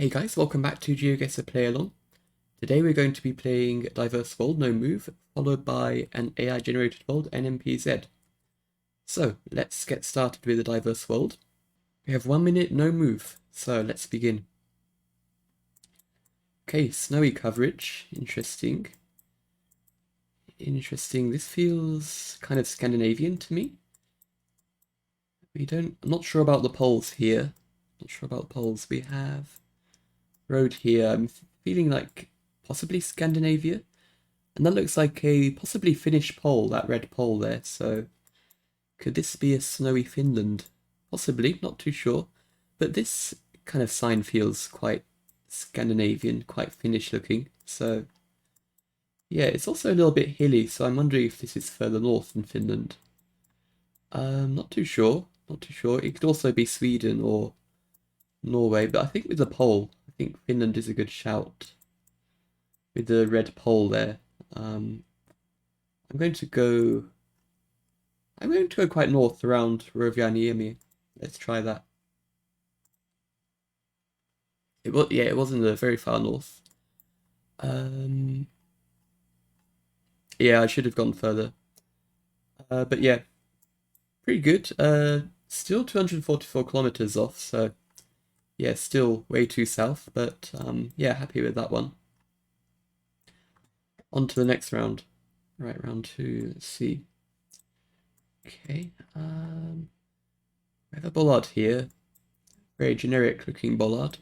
Hey guys, welcome back to GeoGuessr Play Along. Today we're going to be playing Diverse World No Move, followed by an AI generated world NMPZ. So let's get started with the Diverse World. We have 1 minute no move, so let's begin. Okay, snowy coverage, interesting. This feels kind of Scandinavian to me. I'm not sure about the poles here. We have road here. I'm feeling like possibly Scandinavia. And that looks like a possibly Finnish pole, that red pole there. So could this be a snowy Finland? Possibly, not too sure. But this kind of sign feels quite Scandinavian, quite Finnish looking. So yeah, it's also a little bit hilly, so I'm wondering if this is further north than Finland. Not too sure. It could also be Sweden or Norway, but I think with the pole, I think Finland is a good shout. With the red pole there. Um, I'm going to go quite north around Rovaniemi. Let's try that. It wasn't very far north. Yeah, I should have gone further. But yeah, pretty good. Still 244 kilometers off, so yeah, still way too south, but yeah, happy with that one. On to the next round. Right, round two, let's see. Okay, we have a bollard here. Very generic looking bollard.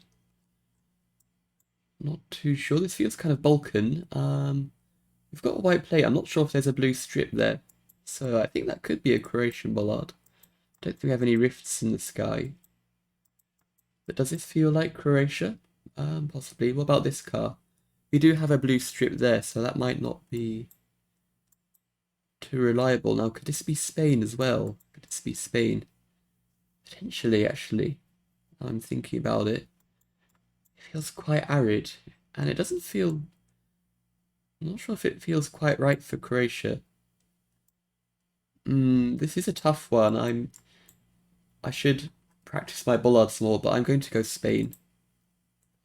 Not too sure. This feels kind of Balkan. We've got a white plate. I'm not sure if there's a blue strip there. So I think that could be a Croatian bollard. Don't think we have any rifts in the sky. But does this feel like Croatia? Possibly. What about this car? We do have a blue strip there, so that might not be too reliable. Now, could this be Spain as well? Could this be Spain? Potentially, actually. I'm thinking about it. It feels quite arid, and it doesn't feel... I'm not sure if it feels quite right for Croatia. This is a tough one. I should practice my bollards more, but I'm going to go Spain.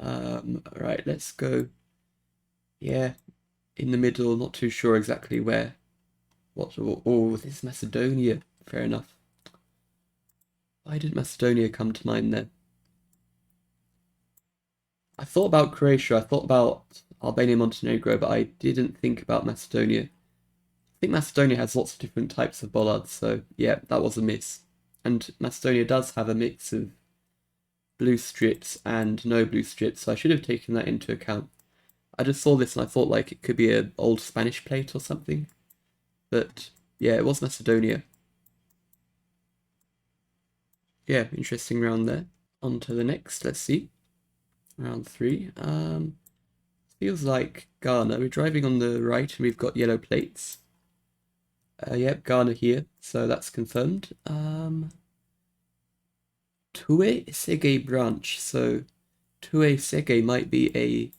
Right, let's go. Yeah, in the middle, not too sure exactly where. Oh, this is Macedonia. Fair enough. Why did Macedonia come to mind then? I thought about Croatia, I thought about Albania, Montenegro, but I didn't think about Macedonia. I think Macedonia has lots of different types of bollards, so yeah, that was a miss. And Macedonia does have a mix of blue strips and no blue strips, so I should have taken that into account. I just saw this and I thought like it could be an old Spanish plate or something. But yeah, it was Macedonia. Yeah, interesting round there. On to the next, let's see. Round three. Feels like Ghana. We're driving on the right and we've got yellow plates. Yep, Ghana here, so that's confirmed. Tue Sege branch. So Tue Sege might be a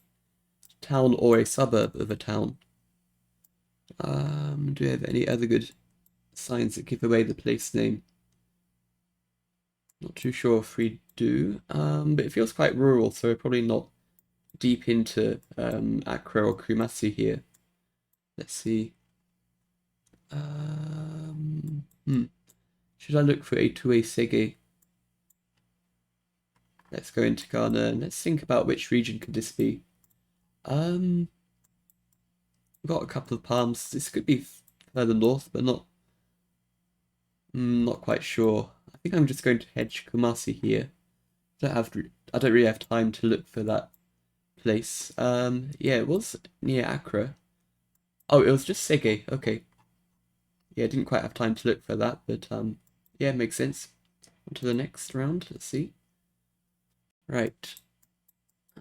town or a suburb of a town. Do we have any other good signs that give away the place name? Not too sure if we do. But it feels quite rural, so we're probably not deep into Accra or Kumasi here. Let's see. Should I look for a Tue Sege? Let's go into Ghana and let's think about which region could this be. We've got a couple of palms. This could be further north, but not quite sure. I think I'm just going to hedge Kumasi here. I don't really have time to look for that place. Yeah, it was near Accra. Oh, it was just Sege. Okay. Yeah, didn't quite have time to look for that, but yeah, makes sense. On to the next round. Let's see. Right.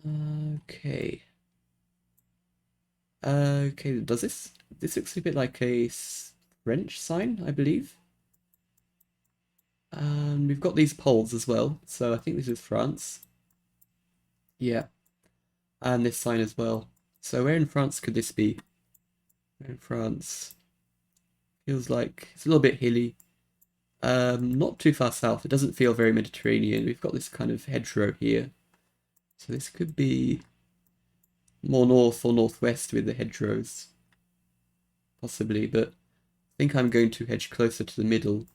Okay. Okay, this looks a bit like a French sign, I believe. We've got these poles as well, so I think this is France. Yeah, and this sign as well. So where in France could this be? Where in France? Feels like it's a little bit hilly. Not too far south. It doesn't feel very Mediterranean. We've got this kind of hedgerow here. So this could be more north or northwest with the hedgerows. Possibly, but I think I'm going to hedge closer to the middle.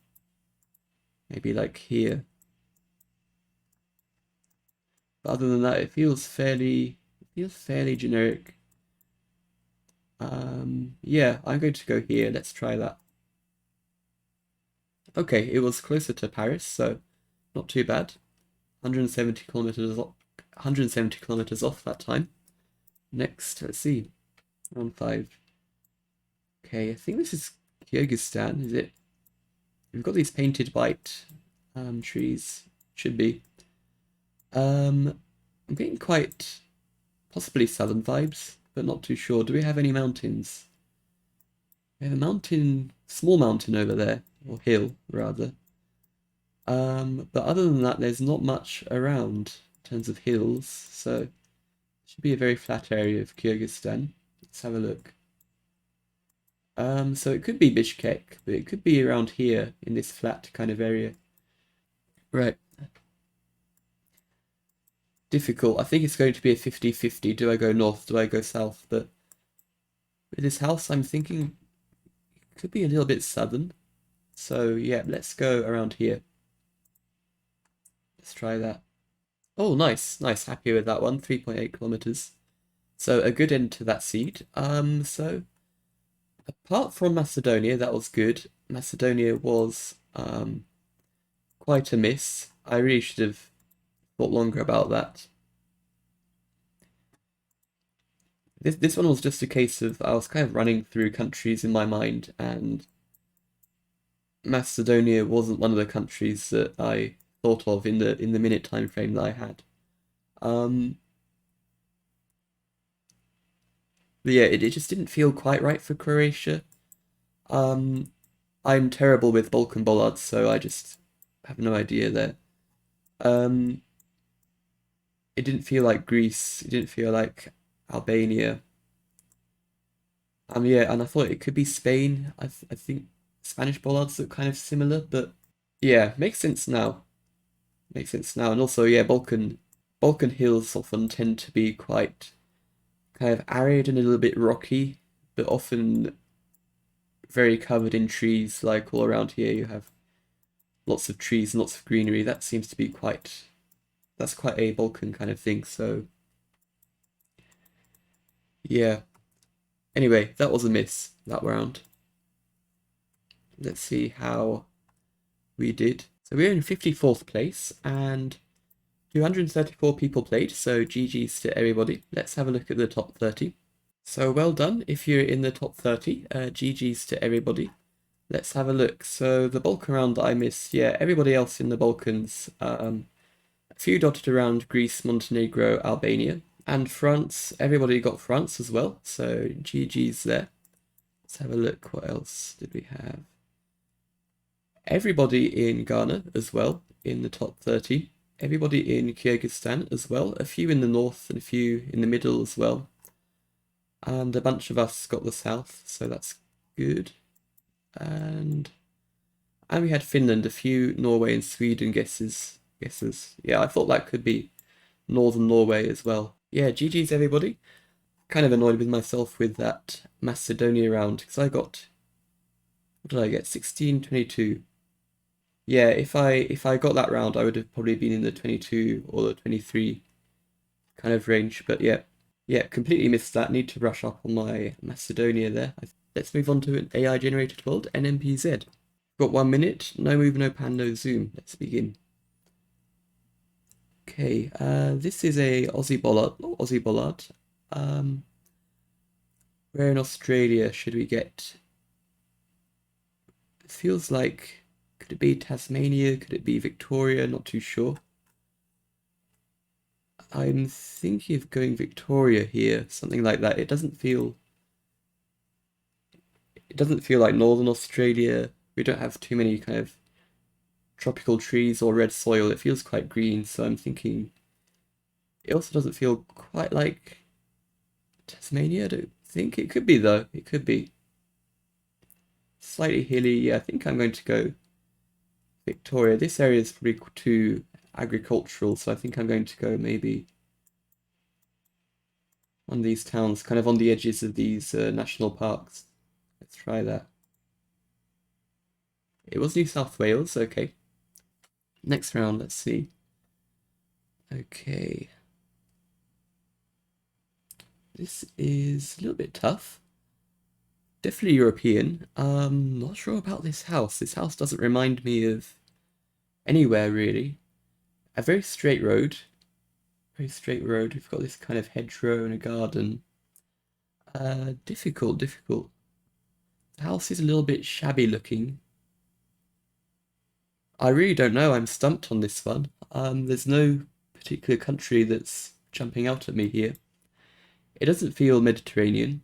Maybe like here. But other than that, it feels fairly generic. Yeah, I'm going to go here. Let's try that. Okay, it was closer to Paris, so not too bad. 170 kilometers off, 170 kilometers off that time. Next, let's see. Round 5. Okay, I think this is Kyrgyzstan, is it? We've got these painted white trees. Should be. I'm getting quite possibly southern vibes, but not too sure. Do we have any mountains? We have a mountain, small mountain over there, or hill rather. But other than that, there's not much around in terms of hills, so it should be a very flat area of Kyrgyzstan. Let's have a look. So it could be Bishkek, but it could be around here in this flat kind of area. Right. Difficult. I think it's going to be a 50-50. Do I go north? Do I go south? But with this house, I'm thinking it could be a little bit southern. So yeah, let's go around here. Let's try that. Oh, nice. Nice. Happy with that one. 3.8 kilometers. So a good end to that seed. So apart from Macedonia, that was good. Macedonia was quite a miss. I really should have thought longer about that. This one was just a case of I was kind of running through countries in my mind, and Macedonia wasn't one of the countries that I thought of in the minute time frame that I had. Um, but yeah, it just didn't feel quite right for Croatia. Um, I'm terrible with Balkan bollards, so I just have no idea there. Um, it didn't feel like Greece. It didn't feel like Albania. Yeah, and I thought it could be Spain. I think Spanish bollards look kind of similar, but yeah, makes sense now. Makes sense now. And also, yeah, Balkan hills often tend to be quite kind of arid and a little bit rocky, but often very covered in trees. Like all around here, you have lots of trees and lots of greenery. That seems to be that's quite a Balkan kind of thing. So yeah. Anyway, that was a miss that round. Let's see how we did. So we're in 54th place and 234 people played, so GG's to everybody. Let's have a look at the top 30. So well done if you're in the top 30. GG's to everybody. Let's have a look. So the Balkan round that I missed, yeah, everybody else in the Balkans, a few dotted around Greece, Montenegro, Albania, and France. Everybody got France as well, so GG's there. Let's have a look. What else did we have? Everybody in Ghana as well in the top 30. Everybody in Kyrgyzstan as well. A few in the north and a few in the middle as well. And a bunch of us got the south, so that's good. And we had Finland, a few Norway and Sweden guesses. Yeah, I thought that could be northern Norway as well. Yeah, GG's everybody. Kind of annoyed with myself with that Macedonia round because I got, what did I get? 16, 22. Yeah, if I got that round, I would have probably been in the 22 or the 23 kind of range. But yeah, completely missed that. Need to brush up on my Macedonia there. Let's move on to an AI generated world, NMPZ. Got 1 minute. No move, no pan, no zoom. Let's begin. Okay, this is a Aussie bollard. Where in Australia should we get? It feels like, could it be Tasmania? Could it be Victoria? Not too sure. I'm thinking of going Victoria here, something like that. It doesn't feel like Northern Australia. We don't have too many kind of tropical trees or red soil. It feels quite green, so I'm thinking it also doesn't feel quite like Tasmania. I don't think it could be though. It could be slightly hilly. Yeah, I think I'm going to go Victoria. This area is probably too agricultural, so I think I'm going to go maybe One of these towns, kind of on the edges of these national parks. Let's try that. It was New South Wales, okay. Next round, let's see. Okay. This is a little bit tough. Definitely European. Not sure about this house. This house doesn't remind me of anywhere really. A very straight road. Very straight road. We've got this kind of hedgerow and a garden. Difficult, difficult. The house is a little bit shabby looking. I really don't know. I'm stumped on this one. There's no particular country that's jumping out at me here. It doesn't feel Mediterranean.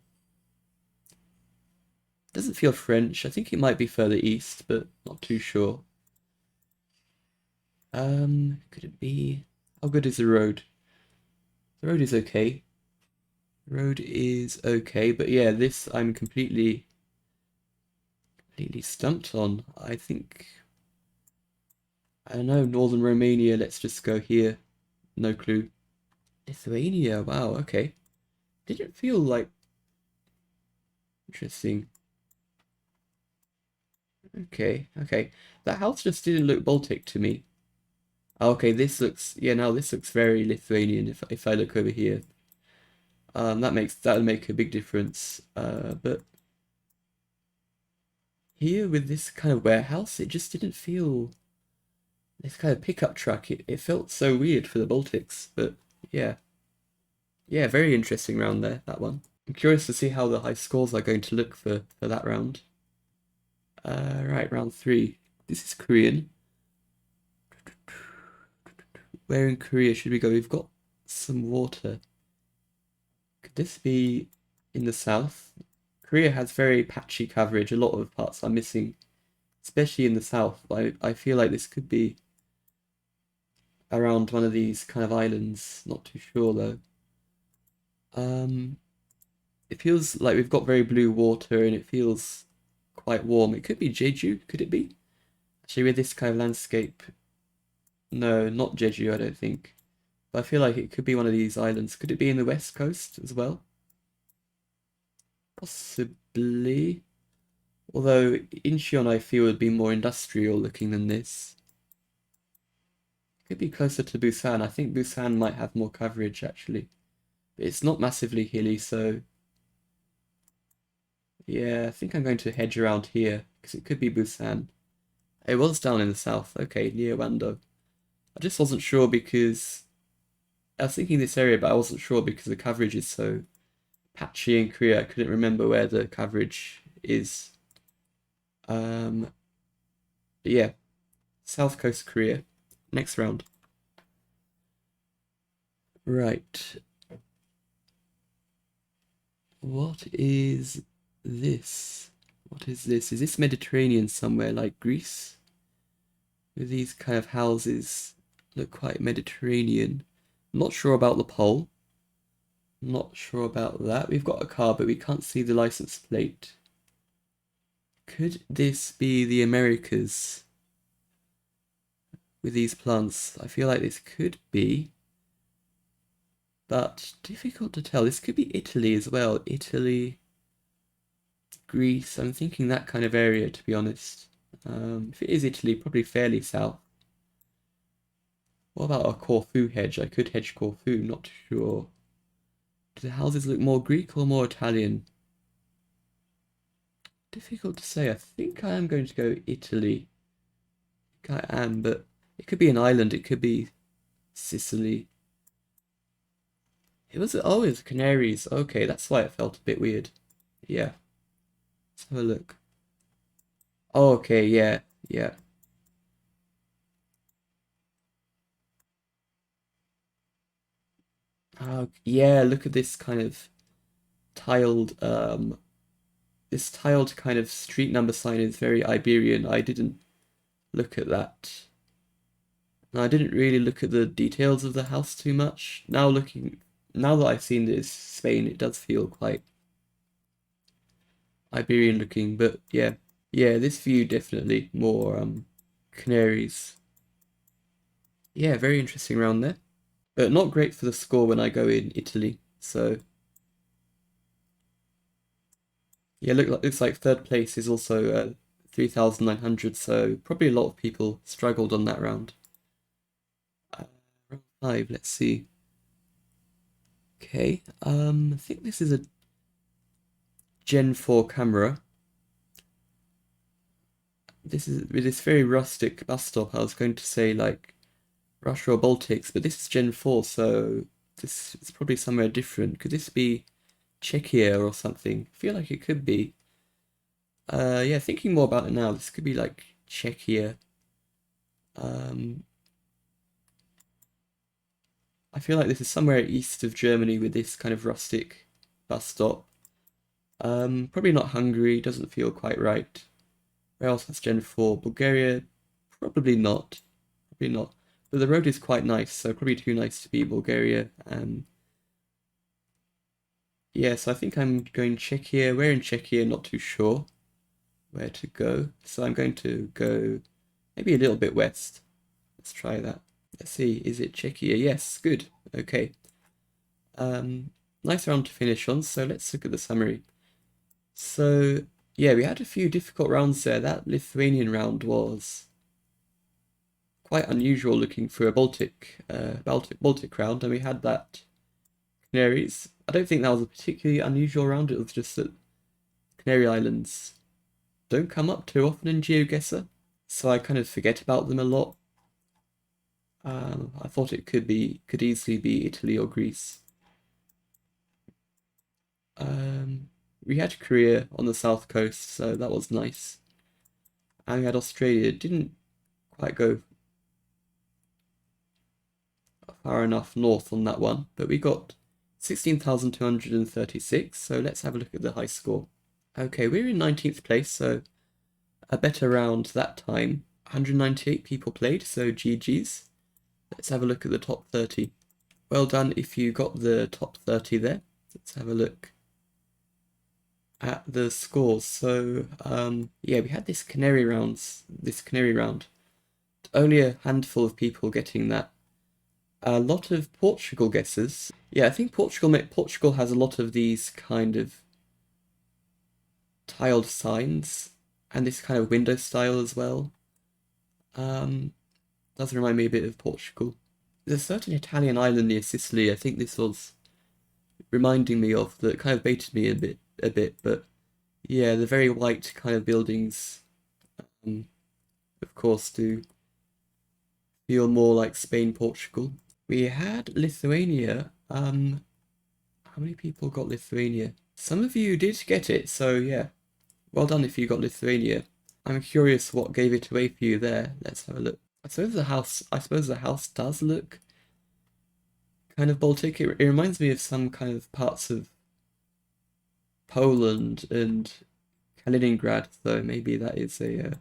It doesn't feel French. I think it might be further east, but not too sure. Could it be? How good is the road? The road is okay. The road is okay, but yeah, this I'm completely stumped on. I think I don't know, Northern Romania, let's just go here. No clue. Lithuania, wow, okay. Didn't feel like interesting. Okay, okay. That house just didn't look Baltic to me. Okay, this looks yeah, now this looks very Lithuanian if I look over here. That'll make a big difference. But here with this kind of warehouse, it just didn't feel this kind of pickup truck. It felt so weird for the Baltics, but yeah. Yeah, very interesting round there, that one. I'm curious to see how the high scores are going to look for that round. Right, round 3. This is Korean. Where in Korea should we go? We've got some water. Could this be in the south? Korea has very patchy coverage. A lot of parts are missing, especially in the south. I feel like this could be around one of these kind of islands. Not too sure though. It feels like we've got very blue water and it feels quite warm. It could be Jeju, could it be? Actually, with this kind of landscape, no, not Jeju, I don't think. But I feel like it could be one of these islands. Could it be in the west coast as well? Possibly. Although Incheon I feel would be more industrial looking than this. Could be closer to Busan. I think Busan might have more coverage actually. But it's not massively hilly, so yeah, I think I'm going to hedge around here because it could be Busan. It was down in the south. Okay, near Wando. I just wasn't sure because I was thinking this area, but I wasn't sure because the coverage is so patchy in Korea. I couldn't remember where the coverage is. But yeah, South Coast Korea. Next round. Right. What is this? What is this? Is this Mediterranean somewhere like Greece? With these kind of houses look quite Mediterranean. Not sure about the pole. Not sure about that. We've got a car, but we can't see the license plate. Could this be the Americas? With these plants, I feel like this could be. But difficult to tell. This could be Italy as well. Italy, Greece. I'm thinking that kind of area, to be honest. If it is Italy, probably fairly south. What about a Corfu hedge? I could hedge Corfu, not sure. Do the houses look more Greek or more Italian? Difficult to say. I think I am going to go Italy. I think I am, but it could be an island. It could be Sicily. It was, oh, it was Canaries. Okay, that's why it felt a bit weird. Yeah. Let's have a look. Oh, okay, yeah, yeah. Yeah, look at this kind of tiled, this tiled kind of street number sign is very Iberian. I didn't look at that. And I didn't really look at the details of the house too much. Now that I've seen this Spain, it does feel quite Iberian looking, but yeah. Yeah, this view definitely more Canaries. Yeah, very interesting round there. But not great for the score when I go in Italy. So Yeah, looks like third place is also 3,900, so probably a lot of people struggled on that round. Round 5, let's see. Okay, I think this is a Gen 4 camera. This is with this very rustic bus stop. I was going to say like Russia or Baltics, but this is Gen 4, so this is probably somewhere different. Could this be Czechia or something? I feel like it could be. Yeah, thinking more about it now, this could be like Czechia. Um, I feel like this is somewhere east of Germany with this kind of rustic bus stop. Probably not Hungary, doesn't feel quite right. Where else has Gen 4? Bulgaria? Probably not. Probably not. But the road is quite nice, so probably too nice to be Bulgaria. Yeah, so I think I'm going Czechia. Where in Czechia? Not too sure where to go. So I'm going to go maybe a little bit west. Let's try that. Let's see, is it Czechia? Yes, good. Okay. Nice round to finish on, so let's look at the summary. So, yeah, we had a few difficult rounds there. That Lithuanian round was quite unusual looking for a Baltic round, and we had that Canaries. I don't think that was a particularly unusual round, it was just that Canary Islands don't come up too often in GeoGuessr, so I kind of forget about them a lot. I thought it could easily be Italy or Greece. We had Korea on the south coast, so that was nice. And we had Australia. Didn't quite go far enough north on that one, but we got 16,236, so let's have a look at the high score. Okay, we're in 19th place, so a better round that time. 198 people played, so GG's. Let's have a look at the top 30. Well done if you got the top 30 there. Let's have a look at the scores. So, yeah, we had this Canary round. Only a handful of people getting that. A lot of Portugal guesses. Yeah, I think Portugal has a lot of these kind of tiled signs and this kind of window style as well. Does remind me a bit of Portugal. There's a certain Italian island near Sicily. I think this was reminding me of that kind of baited me a bit, but yeah, the very white kind of buildings, of course, do feel more like Spain, Portugal. We had Lithuania. How many people got Lithuania? Some of you did get it, so yeah, well done if you got Lithuania. I'm curious what gave it away for you there. Let's have a look. I suppose the house does look kind of Baltic. It reminds me of some kind of parts of Poland and Kaliningrad, so maybe that is a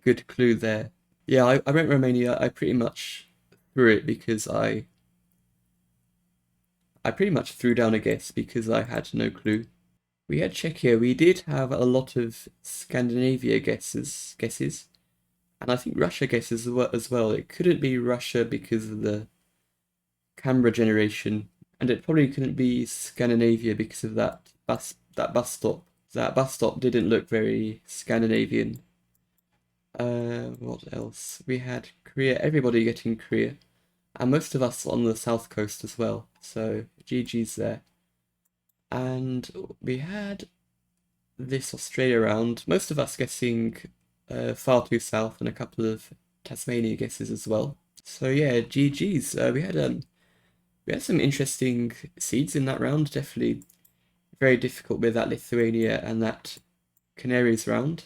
good clue there. Yeah, I went Romania. I pretty much threw it because I pretty much threw down a guess because I had no clue. We had Czechia. We did have a lot of Scandinavia guesses, and I think Russia guesses as well. It couldn't be Russia because of the camera generation, and it probably couldn't be Scandinavia because of that bus stop. That bus stop didn't look very Scandinavian. What else? We had Korea. Everybody getting Korea, and most of us on the south coast as well. So GG's there. And we had this Australia round. Most of us guessing far too south, and a couple of Tasmania guesses as well. So yeah, GG's. We had some interesting seeds in that round. Definitely very difficult with that Lithuania and that Canaries round.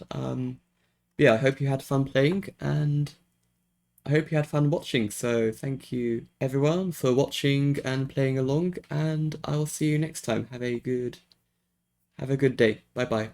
Yeah, I hope you had fun playing, and I hope you had fun watching. So thank you everyone for watching and playing along, and I will see you next time. Have a good day. Bye bye.